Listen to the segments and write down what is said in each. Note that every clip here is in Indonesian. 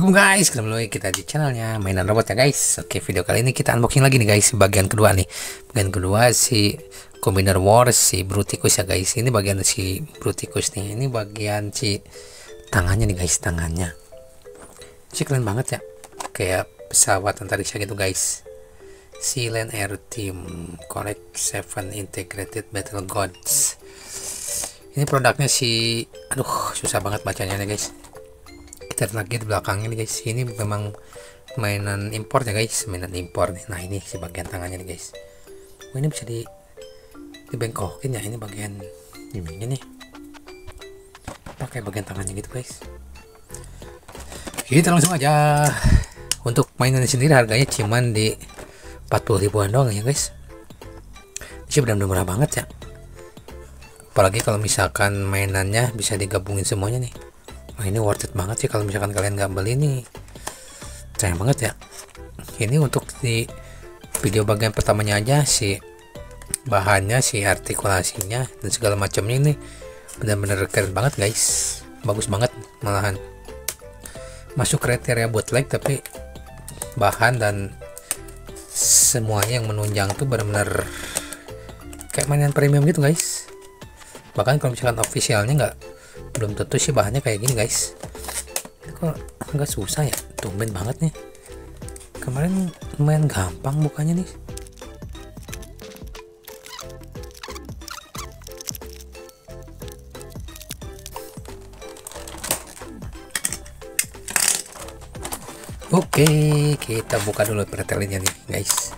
Assalamualaikum guys, ketemu lagi kita di channelnya mainan robot ya guys. Oke, video kali ini kita unboxing lagi nih guys, bagian kedua nih. Bagian kedua si Combiner Wars si Bruticus ya guys. Ini bagian si Bruticus nih. Ini bagian si tangannya nih guys, tangannya. Si keren banget ya, kayak pesawat antariksa gitu guys. Si Land Air Team Correct 7 Integrated Battle Gods. Ini produknya si, aduh susah banget bacanya nih guys. Kita lagi di belakangnya nih guys, ini memang mainan impor ya guys, mainan impor nih. Nah ini si bagian tangannya nih guys. Oh, ini bisa dibengkokin ya, ini bagian ininya nih, pakai bagian tangannya gitu guys. Kita langsung aja. Untuk mainan sendiri harganya cuman di 40 ribuan doang ya guys. Ini benar-benar murah banget ya, apalagi kalau misalkan mainannya bisa digabungin semuanya nih. Wah, ini worth it banget sih kalau misalkan kalian nggak beli nih, sayang banget ya. Ini untuk di video bagian pertamanya aja, si bahannya, si artikulasinya dan segala macamnya ini benar-benar keren banget guys, bagus banget, malahan masuk kriteria bootleg, tapi bahan dan semuanya yang menunjang tuh benar-benar kayak mainan premium gitu guys. Bahkan kalau misalkan officialnya nggak, belum tentu sih bahannya kayak gini guys. Ini kok agak susah ya, tumben banget nih. Kemarin lumayan gampang bukanya nih. Oke, kita buka dulu pretelnya nih guys,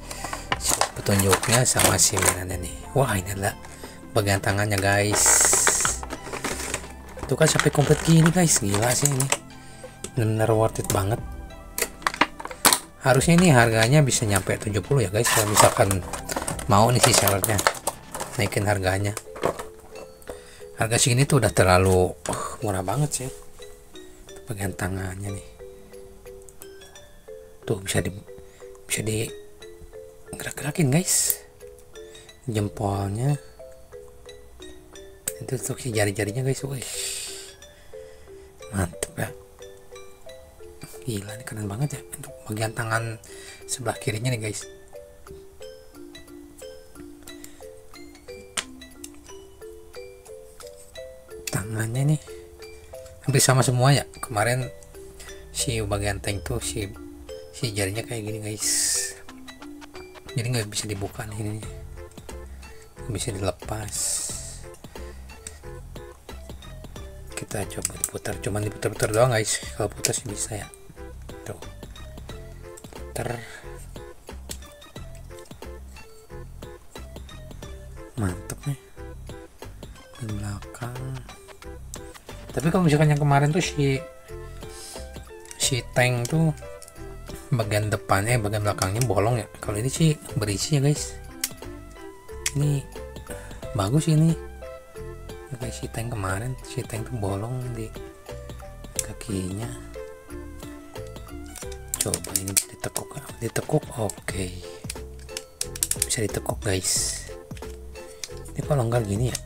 petunjuknya sama si mainannya nih. Wah, ini adalah bagian tangannya guys. Itu kan sampai komplit gini guys, gila sih ini, benar worth it banget. Harusnya ini harganya bisa nyampe 70 ya guys, kalau misalkan mau nih si sellernya naikin harganya. Harga segini tuh udah terlalu murah banget sih. Bagian tangannya nih tuh bisa di gerak-gerakin guys, jempolnya itu tuh si jari-jarinya guys. Wih, mantep ya, gila nih, keren banget ya. Untuk bagian tangan sebelah kirinya nih guys, tangannya nih hampir sama semua ya. Kemarin si bagian tank tuh si jarinya kayak gini guys, jadi nggak bisa dibuka nih, ini bisa dilepas. Kita coba diputar, cuman diputar-putar doang guys, kalau putar sih bisa ya. Tuh, putar, mantep nih di belakang. Tapi kalau misalkan yang kemarin tuh si tank tuh bagian depannya, bagian belakangnya bolong ya. Kalau ini sih berisi ya guys, ini bagus ini. Kayak si tank kemarin, si tank tuh bolong di kakinya. Coba ini bisa ditekuk, oke, bisa ditekuk guys. Ini kok longgar gini ya?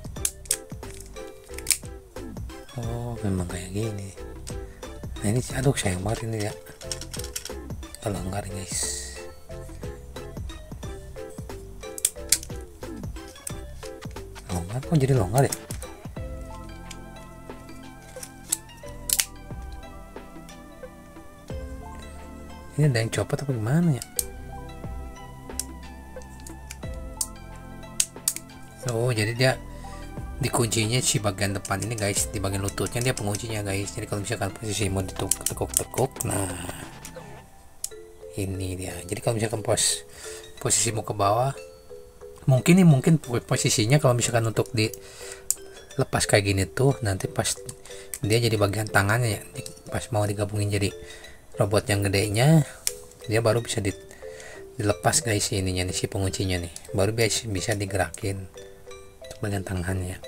Oh, memang kayak gini. Nah ini, aduh sayang banget ini ya, longgar guys. Longgar, kok jadi longgar ya? Ini ada yang copot apa gimana ya? Oh, jadi dia dikuncinya si bagian depan ini guys, di bagian lututnya dia penguncinya guys. Jadi kalau misalkan posisi mau ditekuk-tekuk, nah ini dia. Jadi kalau misalkan posisi mau ke bawah, mungkin posisinya kalau misalkan untuk dilepas kayak gini tuh, nanti pas dia jadi bagian tangannya ya, pas mau digabungin jadi robot yang gedenya, dia baru bisa dilepas guys, ininya nih, si penguncinya nih, baru bisa digerakin untuk bagian tangannya.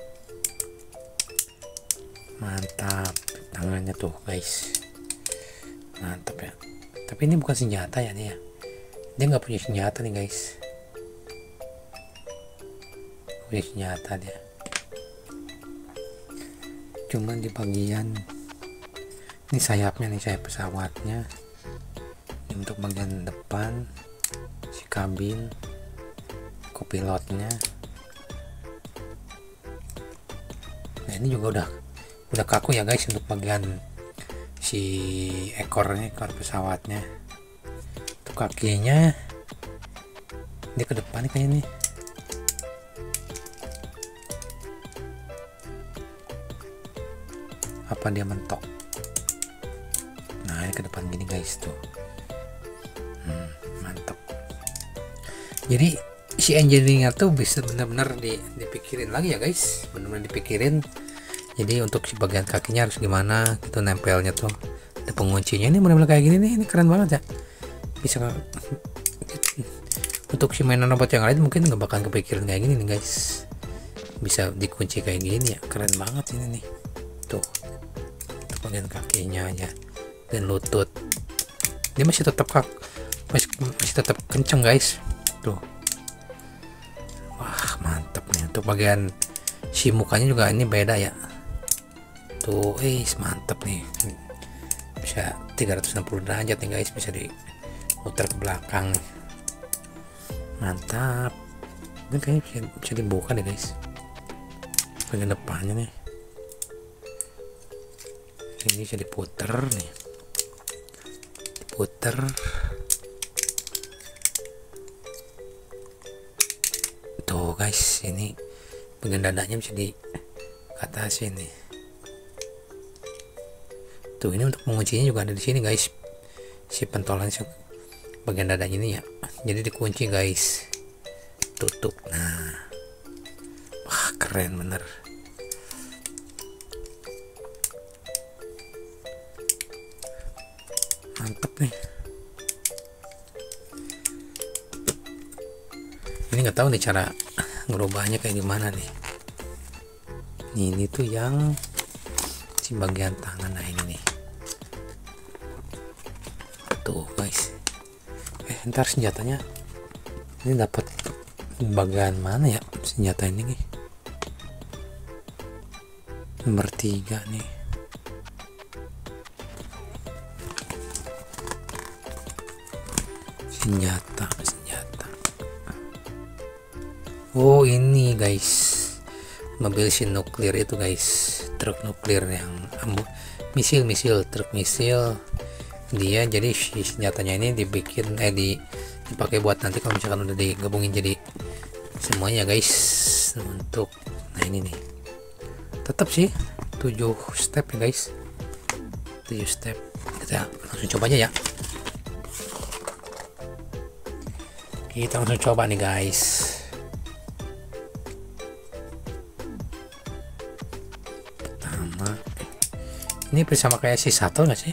Mantap tangannya tuh guys, mantap ya. Tapi ini bukan senjata ya nih ya, dia nggak punya senjata nih guys, punya senjata dia, cuman di bagian Ini sayapnya nih, sayap pesawatnya. Ini untuk bagian depan, si kabin, kopilotnya. Nah ini juga udah kaku ya guys untuk bagian si ekornya, ekor pesawatnya. Untuk kakinya dia ke depan nih kayaknya nih. Apa dia mentok? Nah ini ke depan gini guys tuh. Mantap. Jadi si engineeringnya tuh bisa benar-benar dipikirin lagi ya guys, benar-benar dipikirin. Jadi untuk si bagian kakinya harus gimana gitu nempelnya tuh, ada penguncinya. Ini benar-benar kayak gini nih, ini keren banget ya. Bisa untuk si mainan robot yang lain mungkin nggak bakal kepikiran kayak gini nih guys, bisa dikunci kayak gini ya, keren banget ini nih. Tuh untuk bagian kakinya aja dan lutut, dia masih tetap kenceng guys tuh. Wah mantap nih. Untuk bagian si mukanya juga ini beda ya tuh, mantap nih, bisa 360 derajat nih guys, bisa diputar ke belakang nih. Mantap. Ini kayaknya bisa dibuka deh guys bagian depannya nih, ini bisa diputer nih, diputer. Tuh guys, ini bagian dadanya bisa di atas ini. Tuh ini untuk menguncinya juga ada di sini guys, si pentolan bagian dadanya ini ya, jadi dikunci guys, tutup. Nah wah keren bener. Mantep nih. Ini nggak tahu nih cara ngerubahnya kayak gimana nih. Ini tuh yang si bagian tangan. Nah ini nih tuh guys. Ntar senjatanya ini dapat bagian mana ya senjata ini nih? Nomor 3 nih. Senjata. Oh ini guys, mobil si nuklir itu guys, truk nuklir yang misil truk misil dia. Jadi si senjatanya ini dibikin dipakai buat nanti kalau misalkan udah digabungin jadi semuanya guys. Untuk nah ini nih tetap sih 7 step ya guys, 7 step. Kita langsung coba aja ya, kita langsung coba nih guys. Ini bersama kayak si Sato nggak sih?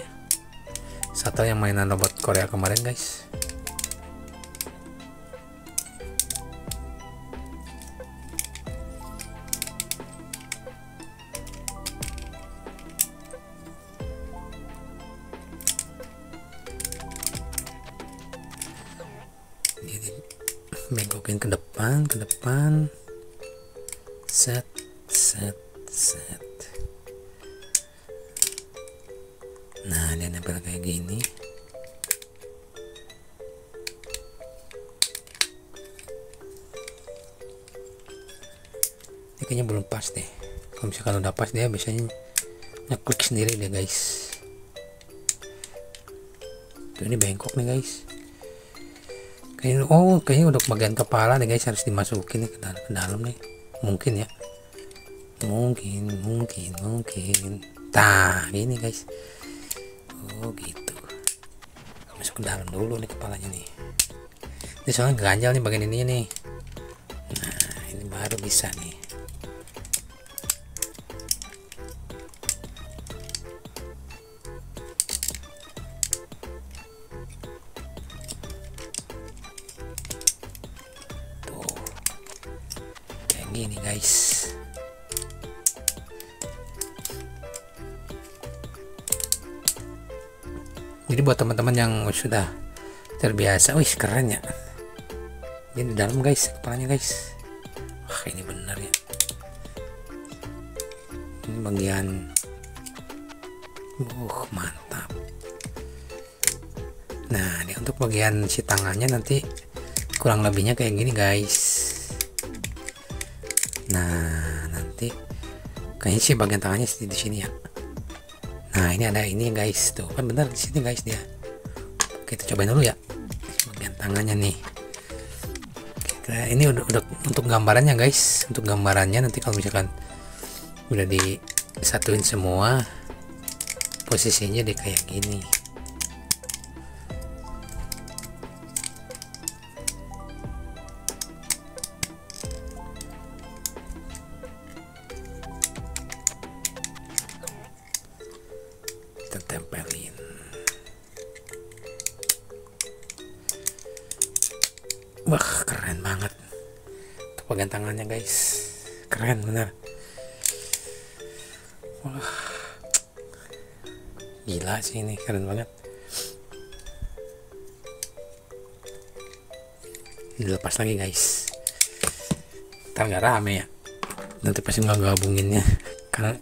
Sato yang mainan robot Korea kemarin guys. Ini bengkokin ke depan, set. Nah dia nempel kayak gini. Ini kayaknya belum pas deh. Kalau misalkan udah pas dia biasanya ngeklik sendiri deh guys. Tuh ini bengkok nih guys. Kayaknya udah bagian kepala nih guys, harus dimasukin nih ke dalam nih. Mungkin ya. Mungkin. Tah ini guys. Oh gitu, masuk ke dalam dulu nih kepalanya nih. Ini soalnya ganjal nih bagian ini nih. Nah ini baru bisa nih. Tuh kayak gini guys. Jadi buat teman-teman yang sudah terbiasa, wih keren ya. Ini di dalam guys, kepalanya guys. Wah ini bener ya. Ini bagian Mantap. Nah ini untuk bagian si tangannya nanti kurang lebihnya kayak gini guys. Nah nanti kayaknya sih bagian tangannya di sini ya. Nah ini ada ini guys, tuh kan bener di sini guys dia. Kita cobain dulu ya bagian tangannya nih. Oke, ini udah untuk gambarannya guys. Untuk gambarannya nanti kalau misalkan udah disatuin semua, posisinya dia kayak gini. Kita tempelin. Wah keren banget tuh bagian tangannya guys, keren bener. Wah gila sih, ini keren banget. Dilepas lagi guys, ntar nggak rame ya, nanti pasti nggak gabunginnya karena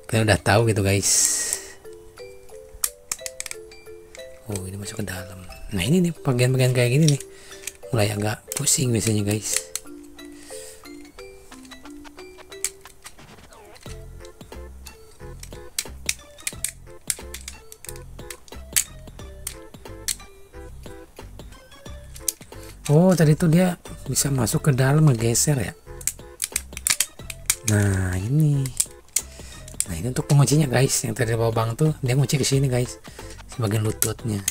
kita udah tahu gitu guys. Oh ini masuk ke dalam. Nah ini nih bagian-bagian kayak gini nih mulai agak pusing biasanya guys. Oh tadi tuh dia bisa masuk ke dalam, ngegeser ya. Nah ini untuk penguncinya guys, yang tadi lubang tuh dia ngunci ke sini guys, sebagian lututnya.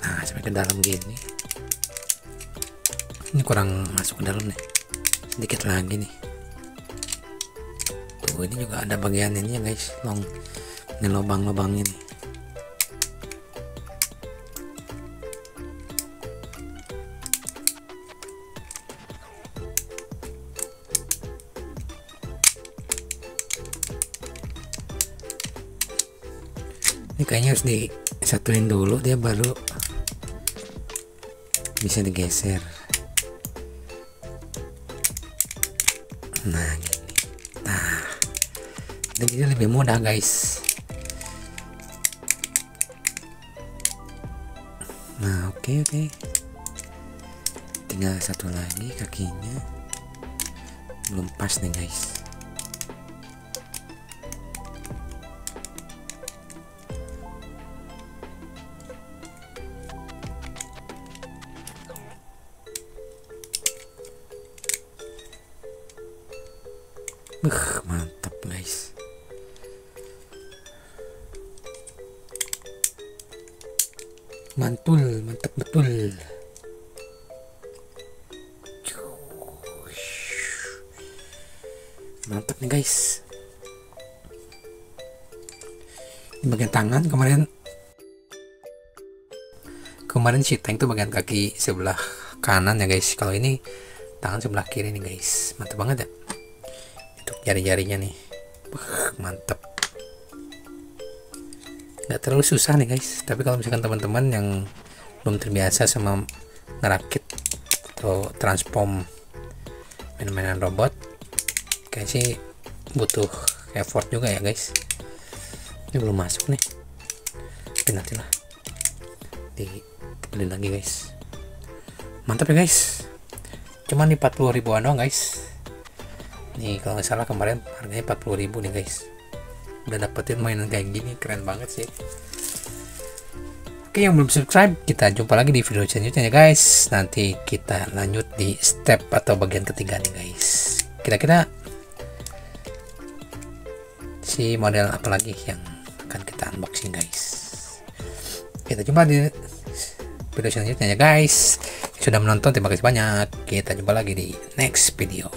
Nah sampai ke dalam gini. Ini kurang masuk ke dalam nih, sedikit lagi nih. Tuh ini juga ada bagian ini ya guys, ini lubang-lubangnya nih. Ini kayaknya harus disatuin dulu, dia baru bisa digeser. Nah gini. Nah jadi lebih mudah guys. Nah oke. Tinggal satu lagi kakinya, belum pas nih guys. Mantap guys. Mantap betul. Mantap nih guys. Di bagian tangan kemarin si tank tuh bagian kaki sebelah kanan ya guys. Kalau ini tangan sebelah kiri nih guys. Mantap banget ya. Untuk jari-jarinya nih, mantap. Nggak terlalu susah nih guys, tapi kalau misalkan teman-teman yang belum terbiasa sama ngerakit atau transform mainan-mainan robot, kayak sih butuh effort juga ya guys. Ini belum masuk nih, tapi nantilah dibeli lagi guys. Mantap ya guys, cuman di 40 ribuan doang guys. Nih kalau nggak salah kemarin harganya 40.000 nih guys. Udah dapetin mainan kayak gini, keren banget sih. Oke, yang belum subscribe, kita jumpa lagi di video selanjutnya ya guys. Nanti kita lanjut di step atau bagian ketiga nih guys. Kira-kira si model apa lagi yang akan kita unboxing guys. Kita jumpa di video selanjutnya ya guys. Sudah menonton, terima kasih banyak. Kita jumpa lagi di next video.